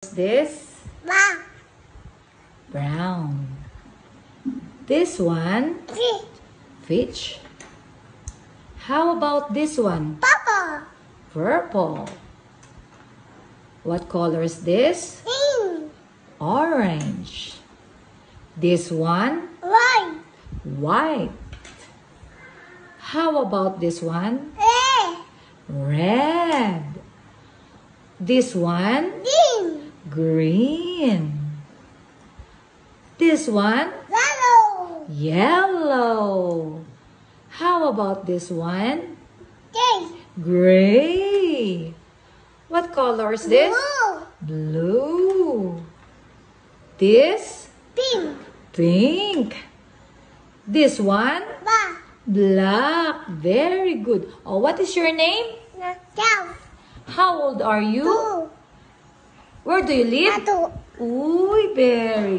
This? Ma. Brown. This one? Fish. How about this one? Papa. Purple. What color is this? Pink. Orange. This one? White. White. How about this one? Red. This one? Green. Green. This one? Yellow. Yellow. How about this one? Gray. Gray. What color is this? Blue. Blue. This? Pink. Pink. This one? Black. Black. Very good. Oh, what is your name? Cow. How old are you? Two. Where do you live? Two. Uy, very